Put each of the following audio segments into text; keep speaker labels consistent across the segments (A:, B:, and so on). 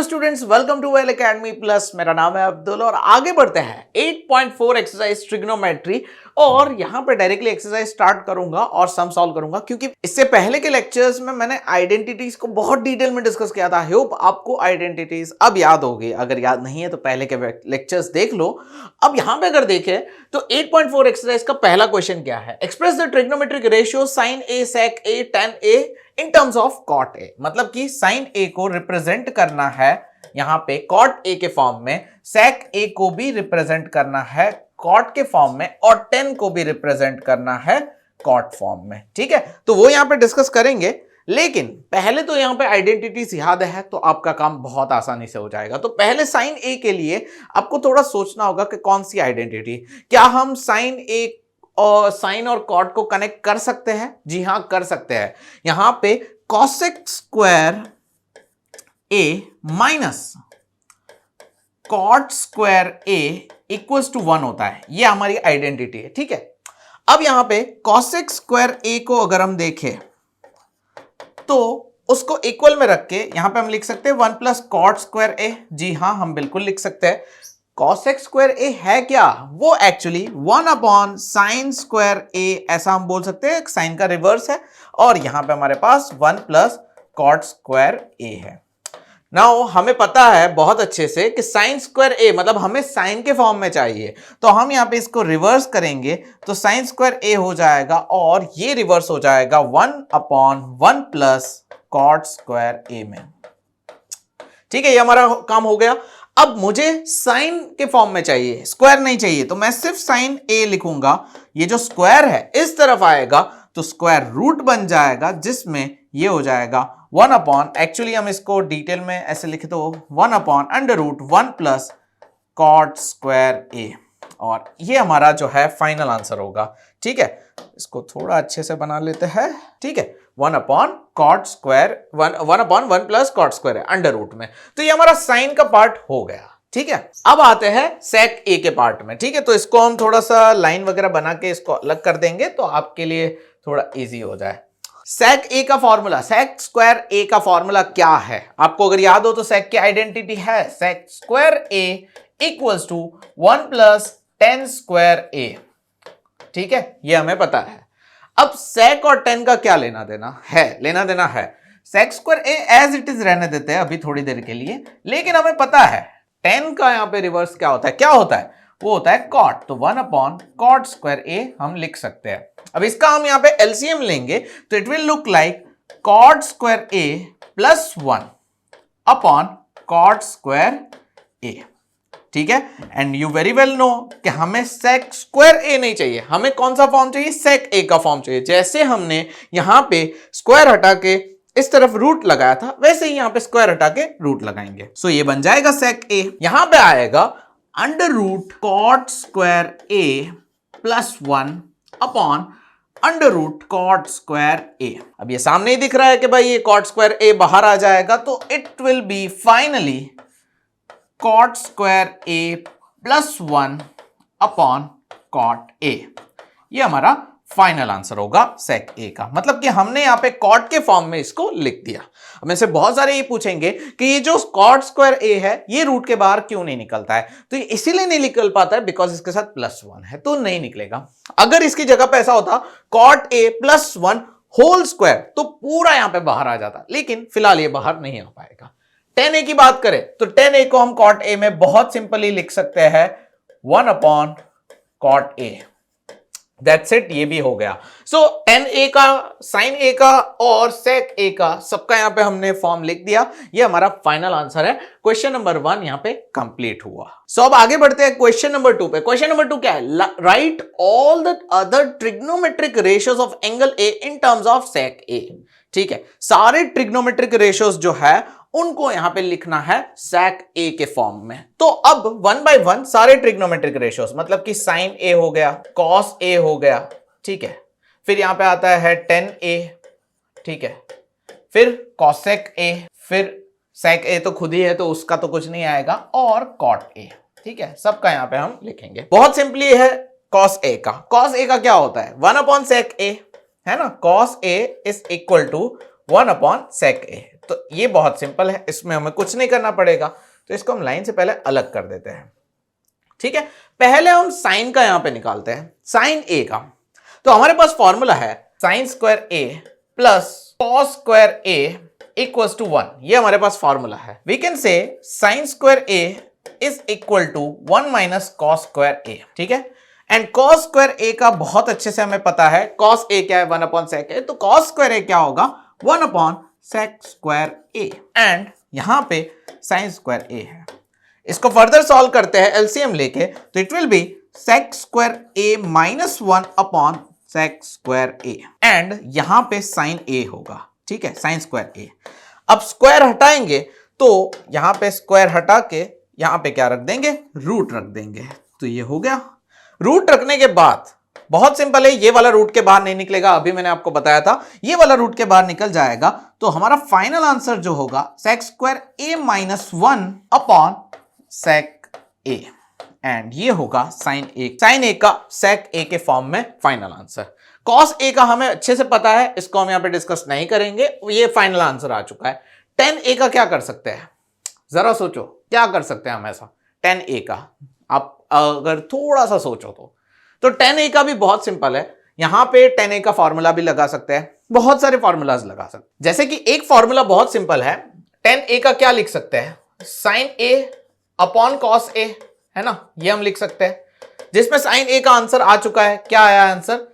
A: Students, welcome to Well Academy Plus. मेरा नाम है अब्दुल और आगे बढ़ते हैं 8.4 एक्सरसाइज ट्रिग्नोमेट्री। और यहां पे डायरेक्टली एक्सरसाइज स्टार्ट करूंगा और सम सॉल्व करूंगा, क्योंकि इससे पहले के लेक्चर्स में मैंने आइडेंटिटीज को बहुत डिटेल में डिस्कस किया था। होप आपको आइडेंटिटीज अब याद होगी, अगर याद नहीं है तो पहले के लेक्चर्स देख लो। अब यहां पे अगर देखें तो 8.4 एक्सरसाइज का पहला क्वेश्चन क्या है? Express the trigonometric ratio sine A sec A tan A in terms of cot A. मतलब कि साइन ए को रिप्रेजेंट करना है यहां पे कॉट ए के फॉर्म में, सेक ए को भी रिप्रेजेंट करना है कॉट के फॉर्म में, और tan को भी रिप्रेजेंट करना है कॉट फॉर्म में। ठीक है, तो वो यहां पे डिस्कस करेंगे, लेकिन पहले तो यहां पे आइडेंटिटीज याद है तो आपका काम बहुत आसानी से हो जाएगा। तो पहले साइन ए के लिए आपको थोड़ा सोचना होगा कि कौन सी आइडेंटिटी, क्या हम साइन ए और साइन और कॉट को कनेक्ट कर सकते हैं? जी हां, कर सकते हैं। यहां पे cosec square A minus cot square A equals to 1 होता है। यह हमारी आइडेंटिटी है। ठीक है, अब यहां पे कॉसेक स्क्वायर ए को अगर हम देखें तो उसको इक्वल में रख के यहां पे हम लिख सकते हैं 1 प्लस कॉट स्क्वायर ए। जी हां, हम बिल्कुल लिख सकते हैं। कॉसेक स्क्वायर ए है क्या? वो एक्चुअली 1 अपॉन साइन स्क्वायर ए, ऐसा हम बोल सकते हैं, साइन का रिवर्स है। और यहां पे हमारे पास 1 प्लस कॉट स्क्वायर ए है। नाउ हमें पता है बहुत अच्छे से कि साइन स्क्वायर ए मतलब हमें साइन के फॉर्म में चाहिए, तो हम यहां पे इसको रिवर्स करेंगे तो साइन स्क्वायर ए हो जाएगा और ये रिवर्स हो जाएगा 1 अपॉन 1 प्लस कॉट स्क्वायर ए में। ठीक है, ये हमारा काम हो गया। अब मुझे साइन के फॉर्म में चाहिए, स्क्वायर नहीं चाहिए, तो मैं सिर्फ साइन ए लिखूंगा। ये जो स्क्वायर है इस तरफ आएगा तो स्क्वायर रूट बन जाएगा, जिसमें ये हो जाएगा 1 अपॉन, एक्चुअली हम इसको डिटेल में ऐसे लिखे तो 1 upon under root 1 plus cot square a. और ये हमारा जो है फाइनल आंसर होगा। ठीक है, इसको थोड़ा अच्छे से बना लेते हैं। ठीक है, 1 upon cot square 1 upon 1 plus cot square है अंडर रूट में। तो ये हमारा साइन का पार्ट हो गया। ठीक है, अब आते हैं सेक ए के पार्ट में। ठीक है, तो इसको हम थोड़ा सा लाइन वगैरह बना के इसको अलग कर देंगे तो आपके लिए थोड़ा इजी हो जाए। सेक ए का फॉर्मूला, सेक स्क्वायर ए का फॉर्मूला क्या है? आपको अगर याद हो तो सेक की आइडेंटिटी है sec square A equals to 1 plus tan square a. ठीक है, ये हमें पता है। अब सेक और tan का क्या लेना देना है? लेना देना है sec square A as it is रहने देते हैं अभी थोड़ी देर के लिए, लेकिन हमें पता है tan का यहां पे रिवर्स क्या होता है? क्या होता है? वो होता है कॉट। तो 1 अपॉन कॉट स्क्वायर ए हम लिख सकते हैं। अब इसका हम यहां पे एलसीएम लेंगे तो it will look like cot square A plus 1 upon cot square a. ठीक है, and you very well know कि हमें सेक स्क्वायर ए नहीं चाहिए, हमें कौन सा फॉर्म चाहिए? सेक ए का फॉर्म चाहिए। जैसे हमने यहां पे स्क्वायर हटा के इस तरफ रूट लगाया था, वैसे ही यहां पे स्क्वायर हटा के रूट लगाएंगे। सो ये बन जाएगा सेक ए। यहां पे आएगा under root cot square A plus 1 upon under root cot square a. अब ये सामने ही दिख रहा है कि भाई ये कॉट स्क्वायर ए बाहर आ जाएगा, तो it will be finally cot square A plus 1 upon cot A. ये हमारा फाइनल आंसर होगा सेक ए का। मतलब कि हमने यहां पे कॉट के फॉर्म में इसको लिख दिया। अब में से बहुत सारे ये पूछेंगे कि ये जो कॉट स्क्वायर ए है ये रूट के बाहर क्यों नहीं निकलता है? तो ये इसीलिए नहीं निकल पाता है बिकॉज इसके साथ प्लस 1 है, तो नहीं निकलेगा। अगर इसकी जगह पे ऐसा होता cot A plus 1 whole square तो पूरा यहां पे बाहर आ जाता, लेकिन फिलहाल ये बाहर नहीं आ पाएगा। tan a की बात करें तो tan a को हम कॉट ए में बहुत सिंपली लिख सकते हैं 1 upon cot A. That's it, ये भी हो गया। सो tan a का, sin a का और sec a का सबका यहां पे हमने फॉर्म लिख दिया। ये हमारा फाइनल आंसर है। क्वेश्चन नंबर 1 यहां पे कंप्लीट हुआ। सो अब आगे बढ़ते हैं क्वेश्चन नंबर 2 पे। क्वेश्चन नंबर 2 क्या है? Right all the other trigonometric ratios of angle a in terms of sec a। ठीक है, सारे ट्रिग्नोमेट्रिक रेशियोज जो है उनको यहां पे लिखना है sec a के फॉर्म में। तो अब 1 बाय 1 सारे ट्रिग्नोमेट्रिक रेशियोज, मतलब कि sin a हो गया, cos a हो गया, ठीक है, फिर यहां पे आता है tan a, ठीक है, फिर cosec a, फिर sec a तो खुद ही है तो उसका तो कुछ नहीं आएगा, और cot a। ठीक है, सबका यहां पे हम लिखेंगे। बहुत सिंपली है cos a का। cos a का क्या होता है? 1 अपॉन sec a, है ना। cos a is equal to 1 upon sec a। तो ये बहुत सिंपल है, इसमें हमें कुछ नहीं करना पड़ेगा। तो इसको हम लाइन से पहले अलग कर देते हैं। ठीक है, पहले हम साइन का यहां पे निकालते हैं, साइन ए का। तो हमारे पास फॉर्मूला है sine square A plus cos square A equals to 1। ये हमारे पास फॉर्मूला है। We can say sine square a is equal to 1 minus cos square a. ठीक है, एंड कॉस स्क्वायर ए का बहुत अच्छे से हमें पता है, कॉस ए क्या है, 1 अपॉन सेक ए। तो कॉस स्क्वायर ए क्या होगा, 1 upon sec square A, and यहां पे साइन स्क्वायर ए है। इसको फर्दर सॉल्व करते हैं एलसीएम लेके, तो it will be sec square A minus 1 upon sec square A, and यहां पे साइन ए होगा। ठीक है, साइन स्क्वायर ए। अब स्क्वायर हटाएंगे तो यहां पे स्क्वायर हटा के यहां पे क्या रख देंगे, रूट रख देंगे। तो ये हो गया। रूट रखने के बाद बहुत सिंपल है, ये वाला रूट के बाहर नहीं निकलेगा, अभी मैंने आपको बताया था, ये वाला रूट के बाहर निकल जाएगा। तो हमारा फाइनल आंसर जो होगा sec square A minus 1 upon sec A, and ये होगा साइन ए का सेक ए के फॉर्म में फाइनल आंसर। कॉस ए का हमें अच्छे से पता है, इसको हम यहां पे डिस्कस नहीं करेंगे, ये फाइनल आंसर आ चुका है। टेन ए का क्या कर सकते हैं, जरा सोचो क्या कर सकते हैं हम ऐसा टेन ए का, आप अगर थोड़ा सा सोचो तो टेन ए का भी बहुत सिंपल है। यहां पे टेन ए का फॉर्मूला भी लगा सकते हैं, बहुत सारे फॉर्मूलाज लगा सकते हैं। जैसे कि एक फॉर्मूला बहुत सिंपल है, टेन ए का क्या लिख सकते हैं, sign A upon cos A, है ना, ये हम लिख सकते हैं, जिसमें साइन ए का आंसर आ चुका है। क्या आया आंसर,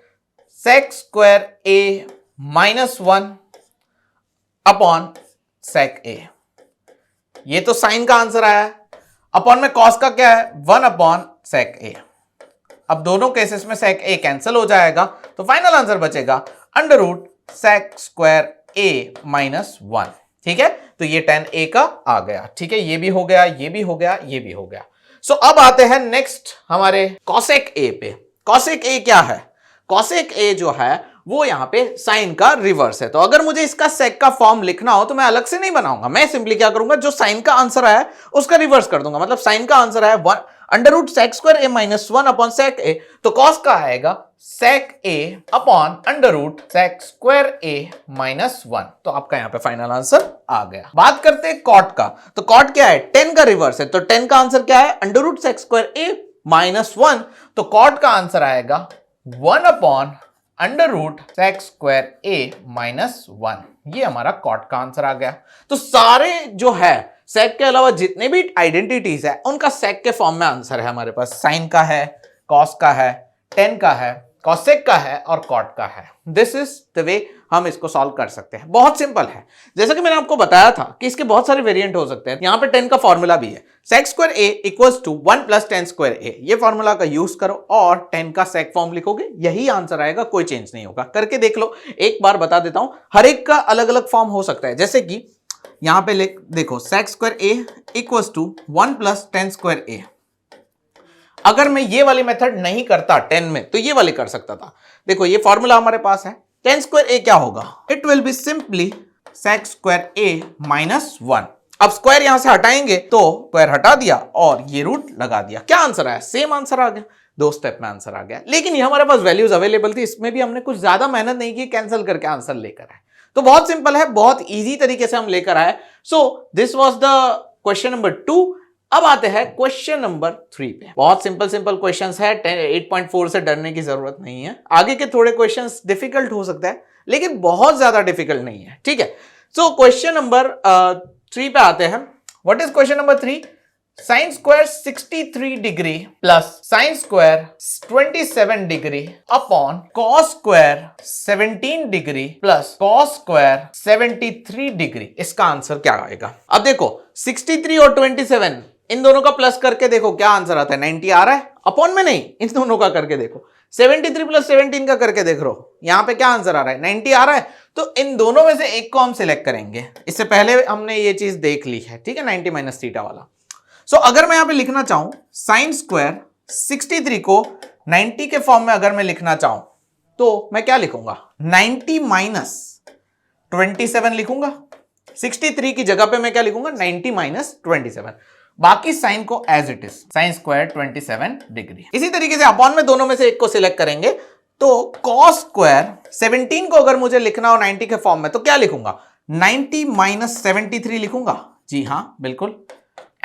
A: सेक स्क्वायर ए माइनस 1 अपॉन सेक ए। ये तो साइन का आंसर आया है, अपॉन में कॉस का क्या है, 1 अपॉन सेक ए। अब दोनों केसेस में सेक ए कैंसिल हो जाएगा, तो फाइनल आंसर बचेगा अंडर रूट सेक स्क्वायर ए माइनस 1। ठीक है, तो ये टेन ए का आ गया। ठीक है, ये भी हो गया, ये भी हो गया, ये भी हो गया। सो अब आते हैं नेक्स्ट हमारे कॉसेक ए पे। कॉसेक ए क्या है, कॉसेक ए जो है वो यहां पे साइन का रिवर्स है। तो अगर मुझे इसका सेक का फॉर्म लिखना हो तो मैं अलग से नहीं बनाऊंगा, मैं सिंपली क्या करूंगा, जो साइन का आंसर आया उसका रिवर्स कर दूंगा। मतलब साइन का आंसर है 1 under root sec square A minus 1 upon sec a, तो कॉस का आएगा sec a upon under root sec square A minus 1। तो आपका यहां पे फाइनल आंसर आ गया। बात करते हैं कॉट का। तो कॉट क्या है, 10 का रिवर्स है, तो 10 का आंसर क्या है, अंडर रूट सेक स्क्वायर ए माइनस 1। तो कॉट का आंसर आएगा 1 upon under root sec square ए माइनस 1। ये हमारा कॉट का आंसर आ गया। तो सारे जो है सेक के अलावा जितने भी आइडेंटिटीज है उनका सेक के फॉर्म में आंसर है हमारे पास। साइन का है, कॉस का है, टेन का है, कॉसेक का है और कॉट का है। दिस इज द वे हम इसको सॉल्व कर सकते हैं। बहुत सिंपल है, जैसा कि मैंने आपको बताया था कि इसके बहुत सारे वेरिएंट हो सकते हैं। यहां पे 10 का फॉर्मूला भी है, sec square A equals to 1 plus tan square a. ये फॉर्मूला का यूज करो और 10 का सेक फॉर्म लिखोगे, यही आंसर आएगा, कोई चेंज नहीं होगा। करके देख लो, एक बार बता देता हूं, हर एक का अलग अलग फॉर्म हो सकता है। जैसे कि यहां पे देखो sec square A equals to 1 plus tan square a. अगर मैं ये वाली मेथड नहीं करता 10 में, तो ये वाली कर सकता था। देखो ये फॉर्मूला हमारे पास है, टेन स्क्वायर ए क्या होगा, it will be simply sec square A minus 1। अब स्क्वायर यहां से हटाएंगे तो स्क्वायर हटा दिया और ये रूट लगा दिया। क्या आंसर आया, सेम आंसर आ गया, 2 स्टेप में आंसर आ गया। लेकिन ये हमारे पास वैल्यूज अवेलेबल थी, इसमें भी हमने कुछ ज्यादा मेहनत नहीं की, कैंसिल करके आंसर लेकर आए। तो बहुत सिंपल है, बहुत इजी तरीके से हम लेकर आए। So this was the question number 2। अब आते हैं क्वेश्चन नंबर 3 पे। बहुत सिंपल क्वेश्चंस है, 8.4 से डरने की जरूरत नहीं है। आगे के थोड़े क्वेश्चंस डिफिकल्ट हो सकते हैं, लेकिन बहुत ज्यादा डिफिकल्ट नहीं है। ठीक है, सो क्वेश्चन नंबर 3 पे आते हैं। What is question number 3? Sine square 63 degree plus sign square 27 degree upon cos square 17 degree plus cos square 73 degree. इसका आंसर क्या आएगा? अब देखो 63 और 27 इन दोनों का प्लस करके देखो क्या आंसर आता है। 90 आ रहा है, अपॉन में नहीं, इन दोनों का करके देखो। 73 प्लस 17 का करके देख लो, यहां पे क्या आंसर आ रहा है, 90 आ रहा है। तो इन दोनों में से एक को हम सिलेक्ट करेंगे। इससे पहले हमने ये चीज देख ली है, ठीक है, 90 माइनस थीटा वाला। सो अगर मैं यहां पे लिखना चाहूं साइन स्क्वायर 63 को 90 के फॉर्म में अगर मैं लिखना चाहूं तो मैं क्या लिखूंगा, 90 माइनस 27 लिखूंगा। 63 की जगह पे मैं क्या लिखूंगा, 90 माइनस 27। बाकी साइन को as it is, sine square 27 degree. इसी तरीके से अपॉन में दोनों में से एक को सिलेक्ट करेंगे। तो कॉस स्क्वायर 17 को अगर मुझे लिखना हो 90 के फॉर्म में तो क्या लिखूंगा, 90 माइनस 73 लिखूंगा? जी हाँ बिल्कुल,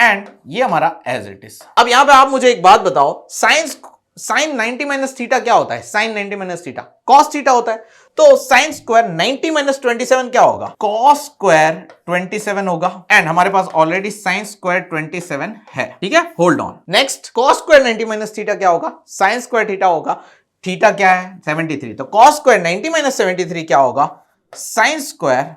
A: एंड ये हमारा एज इट इज। अब यहां पे आप मुझे एक बात बताओ, साइन 90 माइनस थीटा क्या होता है? Sine 90 minus theta cos theta होता है। तो साइन स्क्वायर 90 माइनस 27 क्या होगा? कॉस स्क्वायर 27 होगा, एंड हमारे पास ऑलरेडी साइन स्क्वायर 27 है। ठीक है, hold on. Next, cos square 90 minus theta क्या होगा? साइन स्क्वायर थीटा होगा। थीटा क्या है? 73। तो कॉस स्क्वायर 90 माइनस 73 क्या होगा? Sine square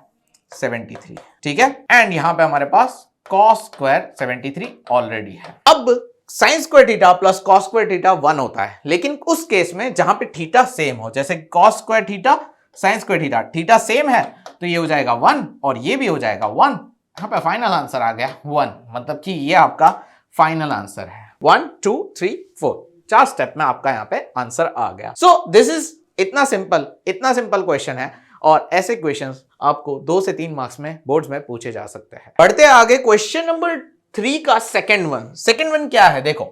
A: 73। ठीक है, एंड यहां पे हमारे पास कॉस स्क्वायर 73 ऑलरेडी है। अब sign square theta plus cos square theta 1 होता है, लेकिन उस केस में जहां पे थीटा सेम हो, जैसे cos square theta sine square theta, theta same है तो ये हो जाएगा 1 और ये भी हो जाएगा 1। यहां पे फाइनल आंसर आ गया 1, मतलब कि ये आपका फाइनल आंसर है। 1 2 3 4 4 स्टेप में आपका यहां पे आंसर आ गया। सो दिस इज इतना सिंपल क्वेश्चन है, और ऐसे क्वेश्चंस आपको 2 से 3 मार्क्स में बोर्ड्स में पूछे जा सकते हैं। बढ़ते आगे, क्वेश्चन नंबर 3 का सेकंड वन क्या है? देखो,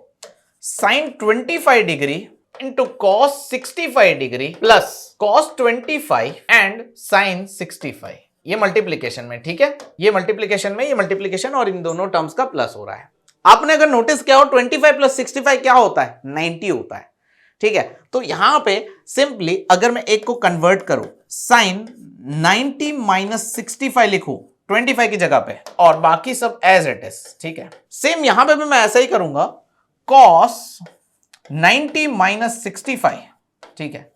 A: sine 25 degree into cos 65 degree plus cos 25 and sine 65, ये मल्टीप्लीकेशन में। ठीक है, ये मल्टीप्लीकेशन और इन दोनों टर्म्स का प्लस हो रहा है। आपने अगर नोटिस किया हो 25 प्लस 65 क्या होता है? 90 होता है। ठीक है, तो यहां पे सिंपली अगर मैं एक को कन्वर्ट करूं, साइन 90 माइनस 65 लिखूं 25 की जगह पे, और बाकी सब एज इट इज। ठीक है, सेम यहां पे भी मैं ऐसा ही करूंगा, कॉस 90 माइनस 65, ठीक है,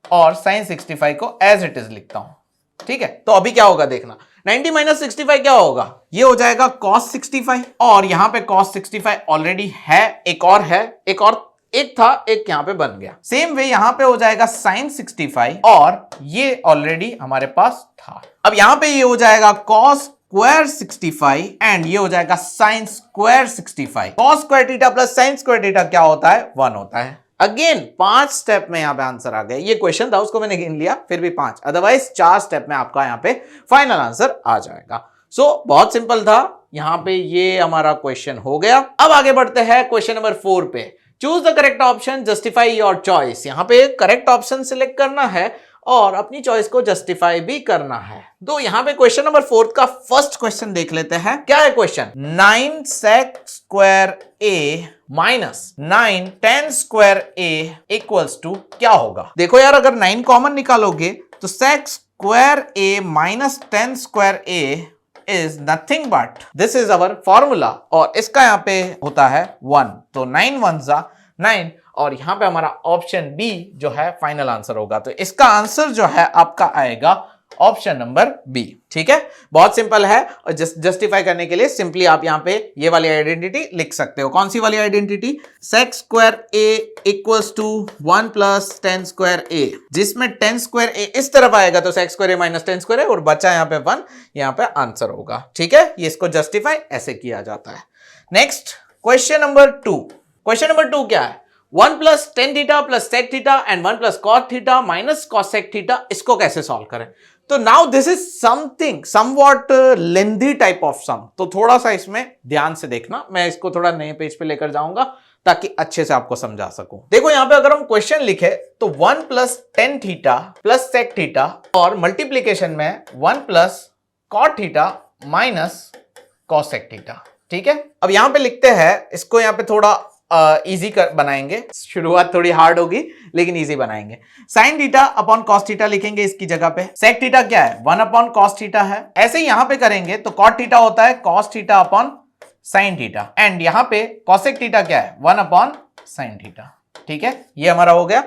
A: और साइन 65 को एज इट इज लिखता हूं। ठीक है, तो अभी क्या होगा देखना, 90 माइनस 65 क्या होगा? ये हो जाएगा cos 65, और यहां पे cos 65 ऑलरेडी है, एक था, एक यहां पे बन गया। सेम वे यहां पे हो जाएगा sin 65, और ये ऑलरेडी हमारे पास था। अब यहां पे ये हो जाएगा cos स्क्वायर 65 एंड ये हो जाएगा sin square 65। cos square theta plus sin square theta क्या होता है? 1 होता है। अगेन 5 स्टेप में यहां पे आंसर आ गया। ये क्वेश्चन था, उसको मैंने गिन लिया, फिर भी 5, अदरवाइज 4 स्टेप में आपका यहां पे फाइनल आंसर आ जाएगा। सो बहुत सिंपल था, यहां पे ये हमारा क्वेश्चन हो गया। अब आगे बढ़ते हैं क्वेश्चन नंबर 4 पे। Choose the correct option, justify your choice. यहां पे करेक्ट ऑप्शन सिलेक्ट करना है और अपनी चॉइस को जस्टिफाई भी करना है। तो यहां पे क्वेश्चन नंबर 4 का फर्स्ट क्वेश्चन देख लेते हैं। क्या है question? 9 sec square a minus 9 tan square a equals to क्या होगा? देखो यार, अगर 9 कॉमन निकालोगे तो sec square a minus tan square a is nothing but this is our formula, और इसका यहां पे होता है 1, तो 9 1 9, और यहां पे हमारा ऑप्शन बी जो है फाइनल आंसर होगा। तो इसका आंसर जो है आपका आएगा ऑप्शन नंबर बी। ठीक है, बहुत सिंपल है, और जस्टिफाई करने के लिए सिंपली आप यहां पे ये वाली आइडेंटिटी लिख सकते हो। कौन सी वाली identity? sec square a equals to 1 plus tan square a, जिसमें tan स्क्वायर a इस तरफ आएगा तो sec square a minus tan square a, और बचा यहां पे 1, यहां पे आंसर होगा। ठीक है, ये इसको जस्टिफाई ऐसे किया जाता है। Next question number 2। Question number 2 क्या है? 1 plus tan theta plus sec theta and 1 plus cot theta minus cosec theta, इसको कैसे सॉल्व करें? तो now this is something somewhat lengthy type of sum, तो थोड़ा सा इसमें ध्यान से देखना। मैं इसको थोड़ा नए पेज पे लेकर जाऊंगा ताकि अच्छे से आपको समझा सकूं। देखो यहां पे अगर हम क्वेश्चन लिखे तो 1 plus tan theta plus sec theta, और मल्टीप्लीकेशन में 1 plus cot theta minus cosec theta. ठीक है, अब यहां पे लिखते हैं, इसको यहां पे थोड़ा इजी बनाएंगे। शुरुआत थोड़ी हार्ड होगी लेकिन इजी बनाएंगे। Sine theta upon cos theta लिखेंगे इसकी जगह पे। सेक थीटा क्या है? 1 अपॉन कॉस थीटा है। ऐसे ही यहां पे करेंगे तो कॉट थीटा होता है cos theta upon sine theta, and यहां पे कॉसेक थीटा क्या है? 1 अपॉन साइन थीटा। ठीक है, ये हमारा हो गया।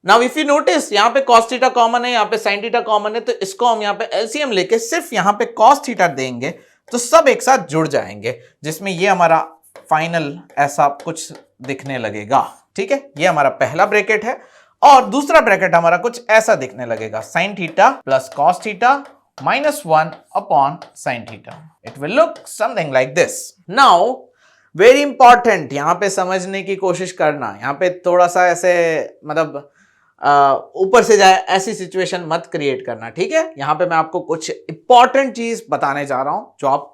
A: नाउ इफ यू नोटिस यहां पे cos थीटा कॉमन है, यहां पे sin थीटा कॉमन है, तो इसको हम यहां पे एलसीएम लेके सिर्फ यहां पे cos थीटा देंगे तो सब एक साथ जुड़ जाएंगे, जिसमें ये हमारा फाइनल ऐसा कुछ दिखने लगेगा। ठीक है, ये हमारा पहला ब्रैकेट है, और दूसरा ब्रैकेट हमारा कुछ ऐसा दिखने लगेगा, sin theta plus cos theta minus 1 upon sin theta. It will look something like this. Now very important, यहां पे समझने की कोशिश करना, यहां पे थोड़ा सा ऐसे मतलब ऊपर से जाए ऐसी सिचुएशन मत क्रिएट करना। ठीक है, यहां पे मैं आपको कुछ इंपॉर्टेंट चीज बताने जा रहा हूं जो आप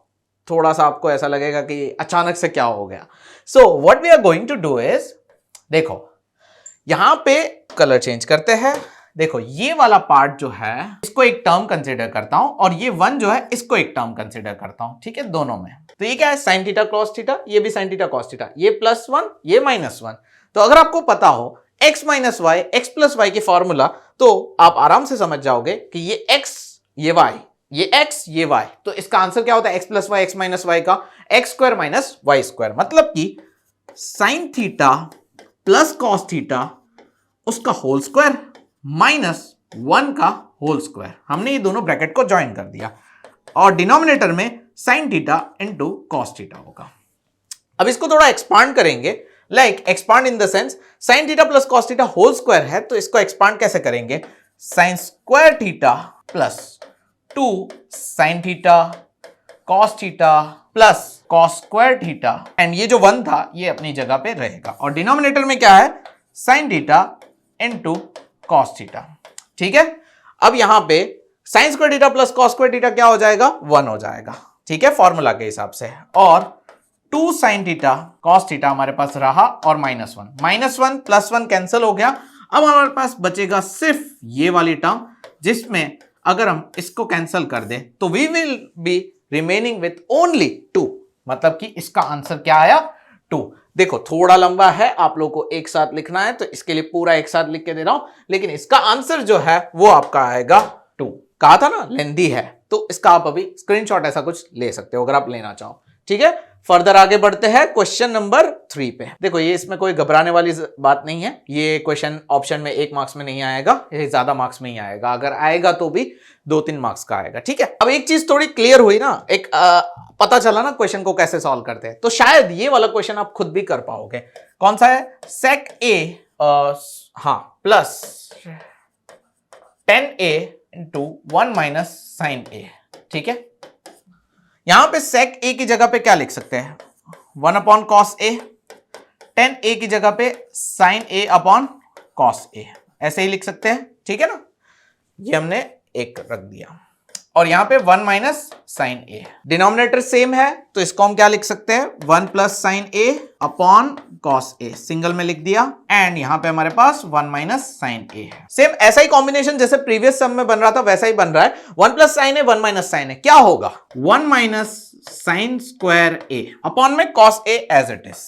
A: थोड़ा सा आपको ऐसा लगेगा कि अचानक से क्या हो गया। So what we are going to do is, देखो यहां पे कलर चेंज करते हैं, देखो ये वाला पार्ट जो है इसको एक टर्म कंसिडर करता हूं और ये 1 जो है इसको एक टर्म कंसिडर करता हूं, ठीक है, दोनों में। तो ये क्या है, साइन थीटा कॉस थीटा, ये भी साइन थीटा कॉस थीटा, ये +1 ये -1। तो अगर आपको पता हो x minus y x plus y की फॉर्मूला, तो आप आराम से समझ जाओगे कि ये x ये y ये x ये y, तो इसका आंसर क्या होता है, x plus y x minus y का x square minus y square, मतलब कि sine theta plus cos theta उसका होल स्क्वायर -1 का होल स्क्वायर। हमने ये दोनों ब्रैकेट को ज्वाइन कर दिया और डिनोमिनेटर में sine theta into cos theta होगा। अब इसको थोड़ा एक्सपांड करेंगे, like expand in the sense sine theta plus cos theta whole square है, तो इसको एक्सपांड कैसे करेंगे, sine square theta plus 2 sine theta cos theta plus cos square theta, and ये जो 1 था ये अपनी जगह पे रहेगा और डिनोमिनेटर में क्या है, sign theta into cos theta, ठीक है। अब यहां पे sign square theta plus cos square theta क्या हो जाएगा, 1 हो जाएगा, ठीक है, फॉर्मूला के हिसाब से। और 2 साइन थीटा कॉस थीटा हमारे पास रहा और -1 प्लस 1 कैंसिल हो गया। अब हमारे पास बचेगा सिर्फ ये वाली टर्म, जिसमें अगर हम इसको कैंसिल कर दें तो we will be remaining with only 2, मतलब कि इसका आंसर क्या आया, 2। देखो थोड़ा लंबा है, आप लोगों को एक साथ लिखना है तो इसके लिए पूरा एक साथ लिख के दे रहा हूं, लेकिन इसका आंसर जो है वो आपका आएगा 2। कहा था ना लेंदी है, तो इसका आप अभी स्क्रीनशॉट ऐसा कुछ ले सकते हो अगर आप लेना चाहो, ठीक है। फर्दर आगे बढ़ते हैं क्वेश्चन नंबर 3 पे। देखो ये इसमें कोई घबराने वाली बात नहीं है, ये क्वेश्चन ऑप्शन में 1 मार्क्स में नहीं आएगा, ये ज्यादा मार्क्स में ही आएगा, अगर आएगा तो भी 2-3 मार्क्स का आएगा, ठीक है। अब एक चीज थोड़ी क्लियर हुई ना, एक पता चला ना क्वेश्चन को कैसे सॉल्व करते हैं, तो शायद ये वाला क्वेश्चन आप खुद भी कर पाओगे। कौन सा है, sec a plus 10a into 1 minus sine a, ठीक है। यहां पे सेक ए की जगह पे क्या लिख सकते हैं, 1 अपॉन कॉस ए, 10a की जगह पे sign A upon cos A, ऐसे ही लिख सकते हैं, ठीक है ना। ये हमने एक रख दिया और यहां पे 1 माइनस साइन ए, डिनोमिनेटर सेम है तो इसको हम क्या लिख सकते हैं, 1 plus sine A upon cos A, single में लिख दिया, एंड यहां पे हमारे पास 1 माइनस साइन ए है। सेम ऐसा ही कॉम्बिनेशन जैसे प्रीवियस सम में बन रहा था वैसा ही बन रहा है, 1 plus sine A 1 minus sine A, क्या होगा 1 माइनस साइन स्क्वायर ए अपॉन में cos A as it is,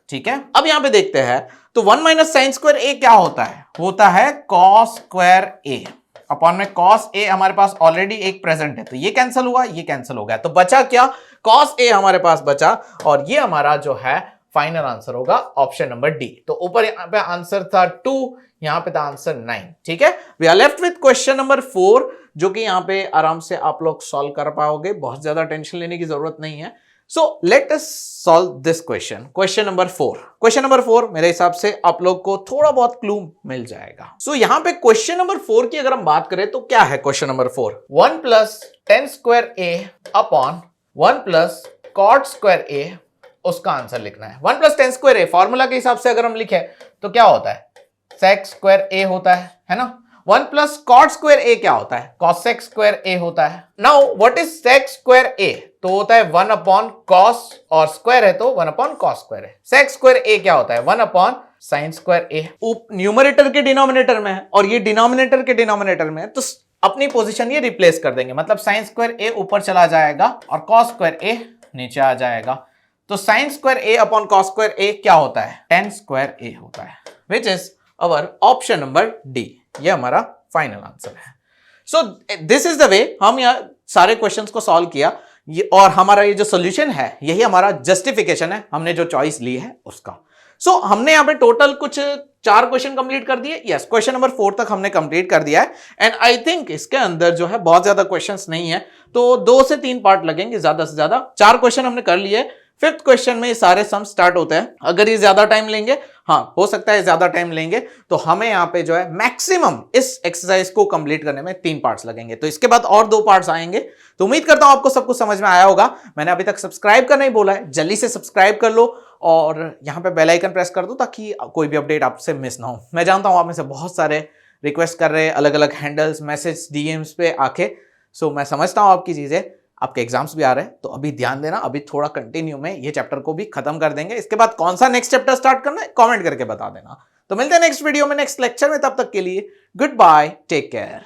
A: ठीक है। अब यहां पे देखते हैं तो 1 माइनस साइन स्क्वायर ए क्या होता है कॉस स्क्वायर ए अपॉन में कॉस ए, हमारे पास ऑलरेडी एक प्रेजेंट है तो ये कैंसिल हुआ, ये कैंसिल हो गया, तो बचा क्या, कॉस ए हमारे पास बचा, और ये हमारा जो है फाइनल आंसर होगा ऑप्शन नंबर डी। तो ऊपर यहां पे आंसर था 2, यहां पे था आंसर 9, ठीक है। We are left with question number 4, जो कि यहां पे आराम से आप लोग सॉल्व कर पाओगे, बहुत ज्यादा टेंशन लेने की जरूरत नहीं है। So let us solve this question, question number 4। Question number 4 मेरे हिसाब से आप लोग को थोड़ा बहुत क्लू मिल जाएगा। सो यहां पे क्वेश्चन नंबर 4 की अगर हम बात करें तो क्या है question number 4, 1 plus tan square A upon 1 plus cot square a, उसका आंसर लिखना है। 1 plus tan square a formula के हिसाब से अगर हम लिखे तो क्या होता है, सेक स्क्वायर ए होता है ना। 1 प्लस कॉट स्क्वायर ए क्या होता है, कॉसेक स्क्वायर ए होता है। Now what is sec square a, तो होता है 1 अपॉन कॉस, और स्क्वायर है तो 1 अपॉन कॉस स्क्वायर है। सेक स्क्वायर ए क्या होता है, 1 अपॉन साइन स्क्वायर ए। न्यूमरेटर के डिनोमिनेटर में है और ये डिनोमिनेटर के डिनोमिनेटर में है, तो अपनी पोजीशन ये रिप्लेस कर देंगे, मतलब साइन स्क्वायर ए ऊपर चला जाएगा और कॉस स्क्वायर ए नीचे आ जाएगा। तो sign square A upon cos square A क्या होता है, टेन स्क्वायर ए होता है, which is our option number D. ये हमारा फाइनल आंसर है। So this is the way हम यहाँ सारे क्वेश्चंस को सॉल्व किया, और हमारा ये जो सोल्यूशन है यही हमारा जस्टिफिकेशन है, हमने जो चॉइस ली है उसका। सो हमने यहाँ पे टोटल कुछ 4 क्वेश्चन कंप्लीट कर दिए। यस, क्वेश्चन नंबर 4 तक हमने कंप्लीट कर दिया है, एंड आई थिंक इसके अंदर जो है बहुत ज्यादा क्वेश्चंस नहीं है, तो 2 से 3 पार्ट लगेंगे ज्यादा से ज्यादा। 4 क्वेश्चन हमने कर लिए। 5th क्वेश्चन में ये सारे सम स्टार्ट होते हैं। अगर ये ज्यादा टाइम लेंगे, हाँ हो सकता है ज्यादा टाइम लेंगे, तो हमें यहाँ पे जो है मैक्सिमम इस एक्सरसाइज को कंप्लीट करने में 3 पार्ट्स लगेंगे, तो इसके बाद और 2 पार्ट्स आएंगे। तो उम्मीद करता हूं आपको सब कुछ समझ में आया होगा। मैंने अभी तक सब्सक्राइब करना ही बोला है, जल्दी से सब्सक्राइब कर लो और यहाँ पे बेल आइकन प्रेस कर दो ताकि कोई भी अपडेट आपसे मिस ना हो। मैं जानता हूँ आप में से बहुत सारे रिक्वेस्ट कर रहे हैं अलग अलग हैंडल्स, मैसेज, डीएम्स पे आके। सो मैं समझता हूँ आपकी चीजें, आपके एग्जाम्स भी आ रहे हैं, तो अभी ध्यान देना, अभी थोड़ा कंटिन्यू में ये चैप्टर को भी खत्म कर देंगे। इसके बाद कौन सा नेक्स्ट चैप्टर स्टार्ट करना है कमेंट करके बता देना। तो मिलते हैं नेक्स्ट वीडियो में, नेक्स्ट लेक्चर में, तब तक के लिए गुड बाय, टेक केयर।